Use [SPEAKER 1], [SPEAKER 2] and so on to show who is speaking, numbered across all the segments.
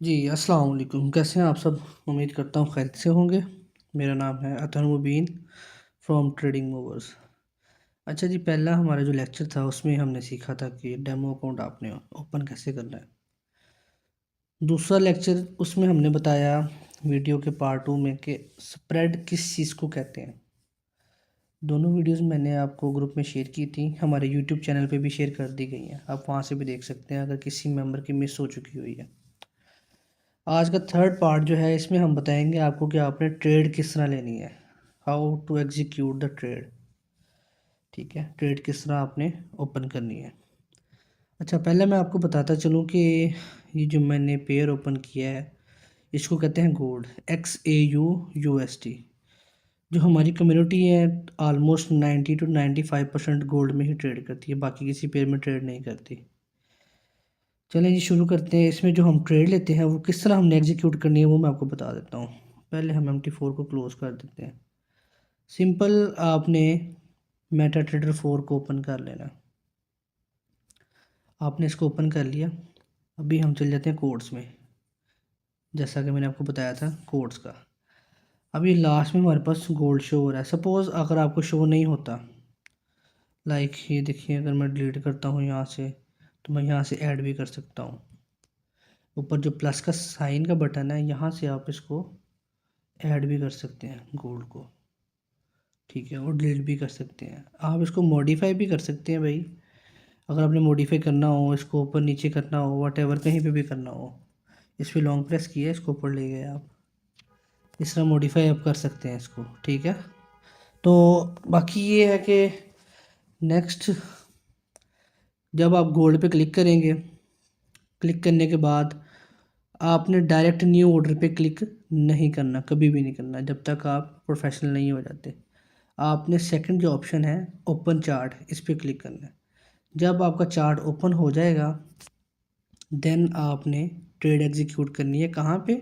[SPEAKER 1] जी, अस्सलाम वालेकुम। कैसे हैं आप सब? उम्मीद करता हूँ खैरियत से होंगे। मेरा नाम है अतहर मुबीन फ्रॉम ट्रेडिंग मूवर्स। अच्छा जी, पहला हमारा जो लेक्चर था उसमें हमने सीखा था कि डेमो अकाउंट आपने ओपन कैसे करना है। दूसरा लेक्चर उसमें हमने बताया वीडियो के पार्ट 2 में कि स्प्रेड किस चीज़ को कहते हैं। दोनों वीडियोस मैंने आपको ग्रुप में शेयर की थी, हमारे यूट्यूब चैनल पे भी शेयर कर दी गई हैं। आप वहाँ से भी देख सकते हैं अगर किसी मेंबर की मिस हो चुकी हुई है। आज का थर्ड पार्ट जो है इसमें हम बताएंगे आपको कि आपने ट्रेड किस तरह लेनी है, how to execute the trade. ठीक है, ट्रेड किस तरह आपने ओपन करनी है। अच्छा, पहले मैं आपको बताता चलूँ कि ये जो मैंने पेयर ओपन किया है इसको कहते हैं गोल्ड, XAUUSD। जो हमारी कम्युनिटी है ऑलमोस्ट 90 to 95% गोल्ड में ही ट्रेड करती है, बाकी किसी पेयर में ट्रेड नहीं करती। चलें जी, शुरू करते हैं। इसमें जो हम ट्रेड लेते हैं वो किस तरह हमने एग्जीक्यूट करनी है वो मैं आपको बता देता हूँ। पहले हम MT4 को क्लोज़ कर देते हैं। सिंपल, आपने मेटा ट्रेडर 4 को ओपन कर लेना। आपने इसको ओपन कर लिया। अभी हम चल जाते हैं कोड्स में, जैसा कि मैंने आपको बताया था कोड्स का। अभी लास्ट में हमारे पास गोल्ड शो हो रहा है। सपोज़ अगर आपको शो नहीं होता, लाइक ये देखिए, अगर मैं डिलीट करता हूँ यहाँ से तो मैं यहाँ से ऐड भी कर सकता हूँ। ऊपर जो प्लस का साइन का बटन है यहाँ से आप इसको ऐड भी कर सकते हैं गोल्ड को। ठीक है, और डिलीट भी कर सकते हैं। आप इसको मॉडिफाई भी कर सकते हैं भाई, अगर आपने मॉडिफाई करना हो, इसको ऊपर नीचे करना हो, वट कहीं पे भी करना हो। इस पर लॉन्ग प्रेस किया, इसको ऊपर ले गए आप, इस तरह मॉडिफाई आप कर सकते हैं इसको। ठीक है, तो बाकी ये है कि नेक्स्ट, जब आप गोल्ड पे क्लिक करेंगे, क्लिक करने के बाद आपने डायरेक्ट न्यू ऑर्डर पे क्लिक नहीं करना, कभी भी नहीं करना जब तक आप प्रोफेशनल नहीं हो जाते। आपने सेकंड जो ऑप्शन है ओपन चार्ट, इस पर क्लिक करना है। जब आपका चार्ट ओपन हो जाएगा देन आपने ट्रेड एग्जीक्यूट करनी है। कहाँ पे?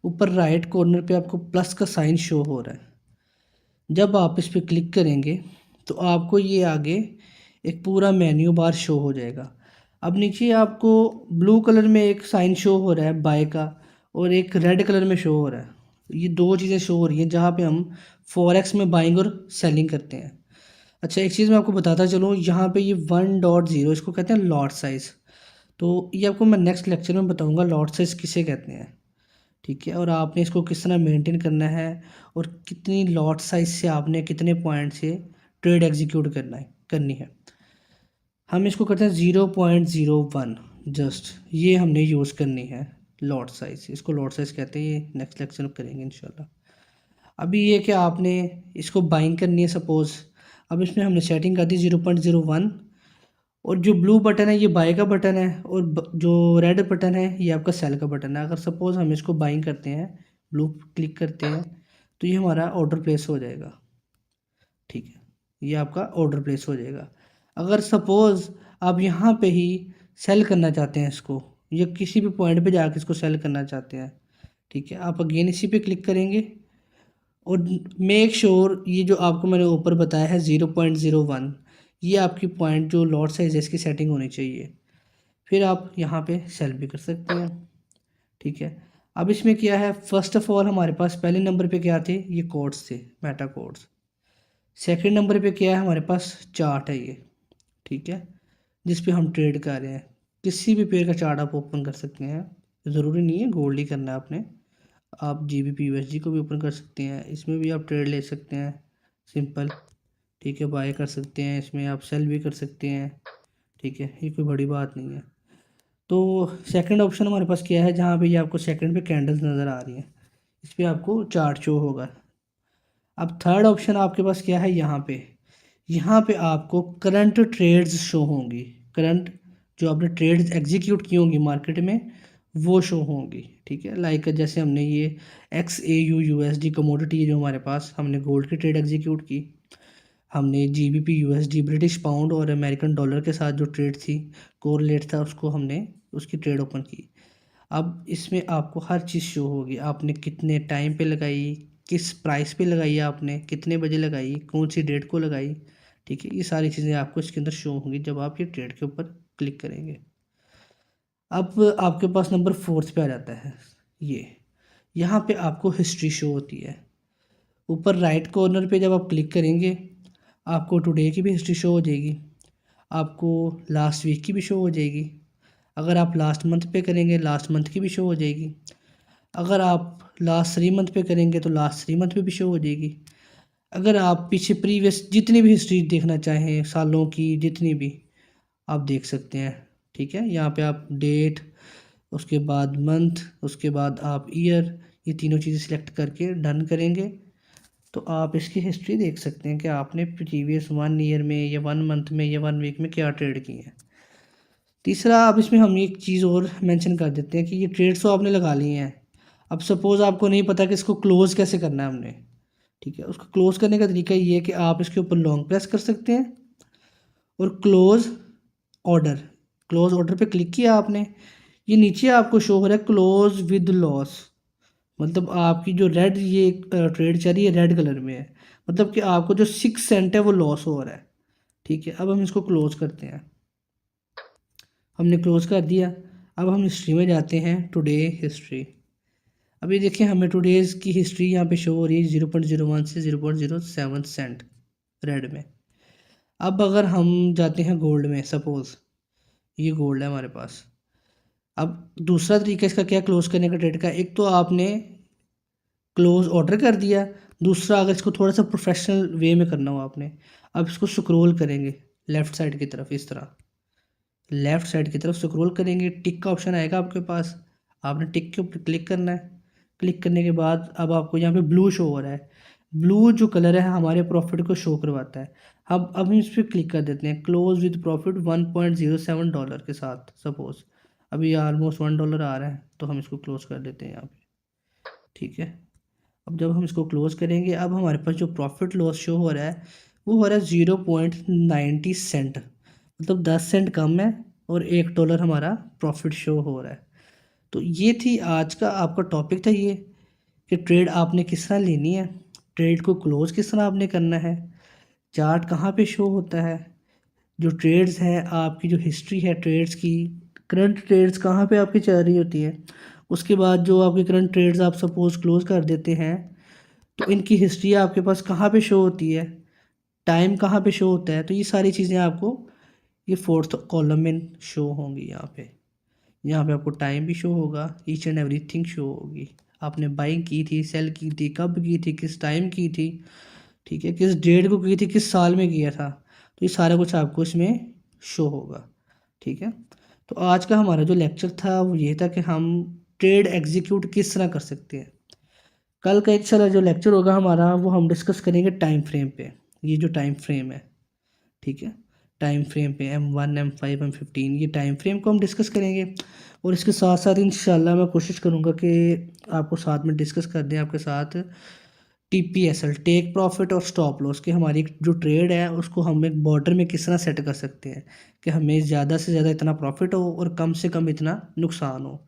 [SPEAKER 1] ऊपर राइट कॉर्नर पे आपको प्लस का साइन शो हो रहा है। जब आप इस पर क्लिक करेंगे तो आपको ये आगे एक पूरा मेन्यू बार शो हो जाएगा। अब नीचे आपको ब्लू कलर में एक साइन शो हो रहा है बाय का, और एक रेड कलर में शो हो रहा है। ये दो चीज़ें शो हो रही हैं जहाँ पे हम फॉरेक्स में बाइंग और सेलिंग करते हैं। अच्छा, एक चीज़ मैं आपको बताता चलूँ, यहाँ पे ये 1.0 इसको कहते हैं लॉट साइज़। तो ये आपको मैं नेक्स्ट लेक्चर में बताऊँगा लॉट साइज़ किसे कहते हैं। ठीक है, और आपने इसको किस तरह मेंटेन करना है और कितनी लॉट साइज़ से आपने कितने पॉइंट से ट्रेड एग्जीक्यूट करनी है। हम इसको करते हैं 0.01, जस्ट ये हमने यूज़ करनी है लॉट साइज़। इसको लॉट साइज़ कहते हैं, ये नेक्स्ट लेक्चर में करेंगे इंशाल्लाह। अभी ये कि आपने इसको बाइंग करनी है सपोज़। अब इसमें हमने सेटिंग कर दी 0.01, और जो ब्लू बटन है ये बाय का बटन है, और जो रेड बटन है ये आपका सेल का बटन है। अगर सपोज़ हम इसको बाइंग करते हैं, ब्लू क्लिक करते हैं, तो ये हमारा ऑर्डर प्लेस हो जाएगा। ठीक है, ये आपका ऑर्डर प्लेस हो जाएगा। अगर सपोज़ आप यहाँ पे ही सेल करना चाहते हैं इसको, या किसी भी पॉइंट पे जाके इसको सेल करना चाहते हैं, ठीक है, आप अगेन इसी पे क्लिक करेंगे, और मेक श्योर ये जो आपको मैंने ऊपर बताया है 0.01, ये आपकी पॉइंट जो लॉट साइज है इसकी सेटिंग होनी चाहिए। फिर आप यहाँ पे सेल भी कर सकते हैं। ठीक है, अब इसमें क्या है, फर्स्ट ऑफ ऑल हमारे पास पहले नंबर पे क्या थे, ये कोड्स थे, मेटा कोड्स। सेकंड नंबर पे क्या है, हमारे पास चार्ट है ये। ठीक है, जिस पे हम ट्रेड कर रहे हैं। किसी भी पेयर का चार्ट आप ओपन कर सकते हैं, ज़रूरी नहीं है गोल्ड ही करना है आपने। आप GBP USD को भी ओपन कर सकते हैं, इसमें भी आप ट्रेड ले सकते हैं सिंपल। ठीक है, बाय कर सकते हैं, इसमें आप सेल भी कर सकते हैं। ठीक है, ये कोई बड़ी बात नहीं है। तो सेकंड ऑप्शन हमारे पास क्या है, जहाँ पे ये आपको सेकंड पे कैंडल्स नज़र आ रही हैं, इस पर आपको चार्ट शो होगा। अब थर्ड ऑप्शन आपके पास क्या है, यहाँ पे आपको करंट ट्रेड्स शो होंगी। करंट जो आपने ट्रेड्स एग्जीक्यूट की होंगी मार्केट में वो शो होंगी। ठीक है, लाइक जैसे हमने ये XAUUSD कमोडिटी जो हमारे पास, हमने गोल्ड की ट्रेड एग्जीक्यूट की। हमने GBP USD ब्रिटिश पाउंड और अमेरिकन डॉलर के साथ जो ट्रेड थी, कोरिलेट था, उसको हमने उसकी ट्रेड ओपन की। अब इसमें आपको हर चीज़ शो होगी, आपने कितने टाइम पे लगाई, किस प्राइस पे लगाई, आपने कितने बजे लगाई, कौन सी डेट को लगाई। ठीक है, ये सारी चीज़ें आपको इसके अंदर शो होंगी जब आप ये ट्रेड के ऊपर क्लिक करेंगे। अब आपके पास नंबर 4 पे आ जाता है ये, यहाँ पे आपको हिस्ट्री शो होती है। ऊपर राइट कॉर्नर पे जब आप क्लिक करेंगे आपको टुडे की भी हिस्ट्री शो हो जाएगी, आपको लास्ट वीक की भी शो हो जाएगी। अगर आप लास्ट मंथ पे करेंगे लास्ट मंथ की भी शो हो जाएगी। अगर आप लास्ट 3 मंथ पे करेंगे तो लास्ट 3 मंथ पे भी शो हो जाएगी। अगर आप पीछे प्रीवियस जितनी भी हिस्ट्री देखना चाहें सालों की जितनी भी आप देख सकते हैं। ठीक है, यहाँ पे आप डेट, उसके बाद मंथ, उसके बाद आप ईयर, ये तीनों चीज़ें सिलेक्ट करके डन करेंगे तो आप इसकी हिस्ट्री देख सकते हैं कि आपने प्रीवियस 1 ईयर में या 1 मंथ में या 1 वीक में क्या ट्रेड किए हैं। तीसरा, अब इसमें हम एक चीज़ और मेंशन कर देते हैं कि ये ट्रेड्स तो आपने लगा लिए हैं। अब सपोज़ आपको नहीं पता कि इसको क्लोज़ कैसे करना है हमने, ठीक है, उसको क्लोज़ करने का तरीका ये है कि आप इसके ऊपर लॉन्ग प्रेस कर सकते हैं और ऑर्डर क्लोज़ ऑर्डर पे क्लिक किया आपने, ये नीचे आपको शो हो रहा है क्लोज़ विद लॉस, मतलब आपकी जो रेड ये ट्रेड चल रही है रेड कलर में है, मतलब कि आपको जो 6 सेंट है वो लॉस हो रहा है। ठीक है, अब हम इसको क्लोज़ करते हैं। हमने क्लोज़ कर दिया। अब हम हिस्ट्री में जाते हैं, टुडे हिस्ट्री। अभी देखिए हमें टुडेज़ की हिस्ट्री यहाँ पे शो हो रही है 0.01 से 0.07 सेंट रेड में। अब अगर हम जाते हैं गोल्ड में, सपोज़ ये गोल्ड है हमारे पास। अब दूसरा तरीका इसका क्या क्लोज़ करने का ट्रेड का, एक तो आपने क्लोज़ ऑर्डर कर दिया, दूसरा अगर इसको थोड़ा सा प्रोफेशनल वे में करना हो आपने, अब इसको स्क्रॉल करेंगे लेफ़्ट साइड की तरफ, इस तरह लेफ़्ट साइड की तरफ स्क्रॉल करेंगे, टिक का ऑप्शन आएगा आपके पास, आपने टिक के ऊपर क्लिक करना है। क्लिक करने के बाद अब आपको यहाँ पे ब्लू शो हो रहा है, ब्लू जो कलर है हमारे प्रॉफिट को शो करवाता है। अब हम इस पर क्लिक कर देते हैं, क्लोज विद प्रॉफिट $1.07 के साथ, सपोज़ अभी ऑलमोस्ट $1 आ रहा है तो हम इसको क्लोज़ कर देते हैं यहाँ पे। ठीक है, अब जब हम इसको क्लोज़ करेंगे अब हमारे पास जो प्रॉफिट लॉस शो हो रहा है वो हो रहा है 0.90 सेंट, मतलब 10 सेंट कम है और $1 हमारा प्रॉफिट शो हो रहा है। तो ये थी आज का आपका टॉपिक था ये, कि ट्रेड आपने किस तरह लेनी है, ट्रेड को क्लोज़ किस तरह आपने करना है, चार्ट कहाँ पे शो होता है, जो ट्रेड्स हैं आपकी जो हिस्ट्री है ट्रेड्स की, करंट ट्रेड्स कहाँ पे आपकी चल रही होती है, उसके बाद जो आपके करंट ट्रेड्स आप सपोज़ क्लोज़ कर देते हैं तो इनकी हिस्ट्री आपके पास कहाँ पे शो होती है, टाइम कहाँ पे शो होता है। तो ये सारी चीज़ें आपको ये 4th कॉलम में शो होंगी। यहाँ पे आपको टाइम भी शो होगा, ईच एंड एवरीथिंग शो होगी, आपने बाइंग की थी, सेल की थी, कब की थी, किस टाइम की थी, ठीक है, किस डेट को की थी, किस साल में किया था, तो ये सारा कुछ आपको इसमें शो होगा। ठीक है, तो आज का हमारा जो लेक्चर था वो ये था कि हम ट्रेड एग्जीक्यूट किस तरह कर सकते हैं। कल का इंशाल्लाह जो लेक्चर होगा हमारा वो हम डिस्कस करेंगे टाइम फ्रेम पे, ये जो टाइम फ्रेम है, ठीक है, टाइम फ्रेम पे M1 M5 M15 ये टाइम फ्रेम को हम डिस्कस करेंगे। और इसके साथ साथ इंशाल्लाह मैं कोशिश करूँगा कि आपको साथ में डिस्कस कर दें आपके साथ TPSL, टेक प्रॉफिट और स्टॉप लॉस, कि हमारी जो ट्रेड है उसको हम एक बॉर्डर में किस तरह सेट कर सकते हैं कि हमें ज़्यादा से ज़्यादा इतना प्रॉफिट हो और कम से कम इतना नुकसान हो।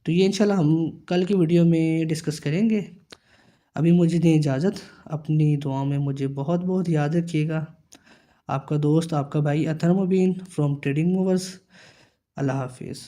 [SPEAKER 1] तो ये इंशाल्लाह हम कल की वीडियो में डिस्कस करेंगे। अभी मुझे दें इजाज़त, अपनी दुआ में मुझे बहुत बहुत याद रखिएगा। आपका दोस्त, आपका भाई अतहर मुबीन फ्रॉम ट्रेडिंग मूवर्स। अल्लाह हाफिज़।